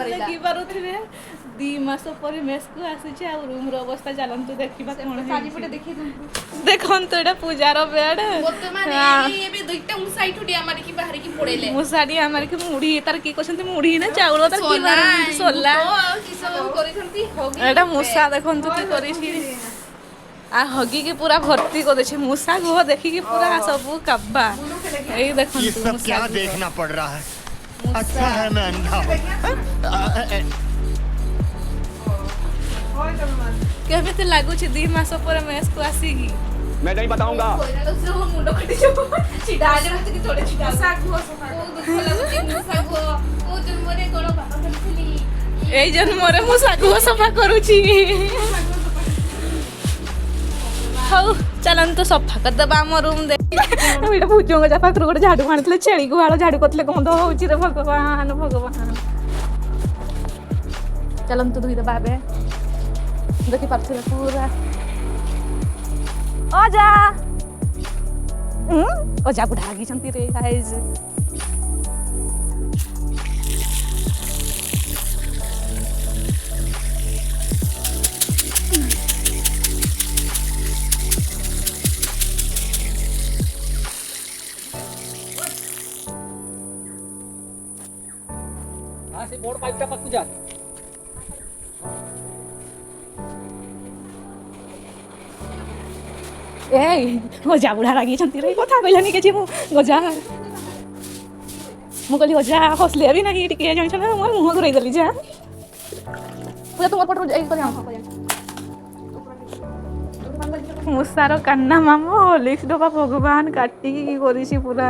देखि पारुथिबे 2 मास पर मेस को आसीछि आ रूम रो अवस्था चलंतु देखिबा कोन सारी पटे देखि तुमको देखंतु एटा पूजार बेड वर्तमान एबे दुईटा मुसा इठु डिया मारी की बाहर की पड़ेले मुसाडी हमर के मुड़ी तार की कहछंती मुड़ी ना चाउल तार की मारंती सोला की सब करिसंती होगी एटा मुसा देखंतु की करिछि आ हगी के पूरा भर्ती कर देछि मुसा गुह देखि के पूरा सब कब्बा एई देखंतु ये सब क्या देखना पड़ रहा है अच्छा है मैं अंधा हूं केमिति लागुछि 2 मास पर मेस को आसीगी मैं नहीं बताऊंगा तो मुंडो कटि जो छिडा जे मत की थोड़े छिडा सागु ओ दुख लागुछि मुसागु ओ जन्मरे कोन बाबा करथिली एई जन्मरे मुसा गुह सफा करूछि हौ चलंतु सफा कर दबा हम रूम दे एटा भुजंग जा पाखर गोटे झाड़ू आनिथिले छेली गुहाळ झाड़ू करथिले गंध होउछि रे भगवान भगवान चलंतु धुई दबा बे देखि पारथिले पूरा ओजा ओजा बुढ़ा आगी छंती रे गाइस से बोर्ड पाइपटा पाकू जा ए ओजा बुढ़ा लागी छंती रे कथा कहलानी के मु गजा मु कहली ओजा हसले भी नहीं टिके जान छना मोर मुंह घुराई देली जा पूरा तुम पट ए कर मुसारो कान्ना मामो लिख डबा भगवान काटी की करिसी पूरा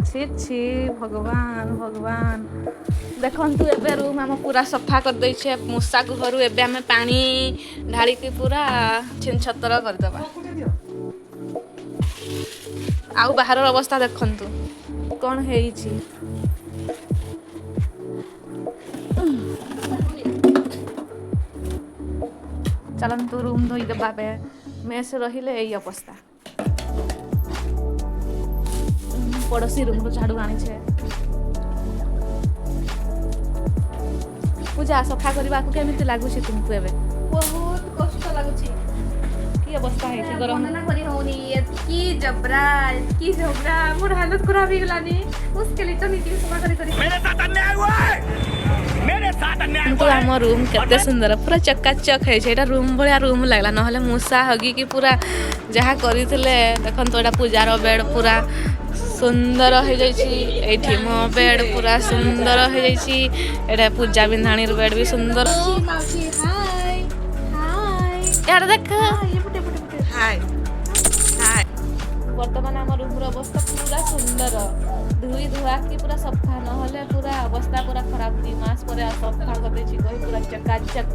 छी छी भगवान भगवान देखंतु एबे रूम हम पूरा सफा कर दै छे मुसा को घरु एबे हमें पानी ढाली के पूरा छिन छतर कर दबा आउ बाहर अवस्था देखंतु कोन हेई छी चलंतु रूम धोई दबा बे मेस रहिले एई अवस्था पड़ोसी रूम रो झाड़ू आनी छे पूजा सफा करबा को केमिति लागु छी तुमको एबे बहुत कष्ट लागुछि की अवस्था है गरम ना करी होनी की जबरा मोर हालत खराब हो गलानी मुश्किल तो नीति सफा करी मेरे साथ अन्याय हुआ है मेरे साथ अन्याय तो हम रूम केते सुंदर पूरा चकाचक है एटा रूम भलिया रूम लागला न हले मुसा हगी की पूरा जहा करिथिले देखन तो एटा पूजार बेड पूरा सुंदर हो जाइछि एठी मो बेड पूरा सुंदर हो जाइछि एटा पूजा बिंधाणी बेड भी सुंदर माउसी हाय हाय यार देख ये पुटे हाय हाय वर्तमान हम रूम रो अवस्था पूरा सुंदर धुई धुआ की पूरा सफा न हले पूरा अवस्था पूरा खराब 2 मास पर सफा कर देछि कोई पूरा चकाचक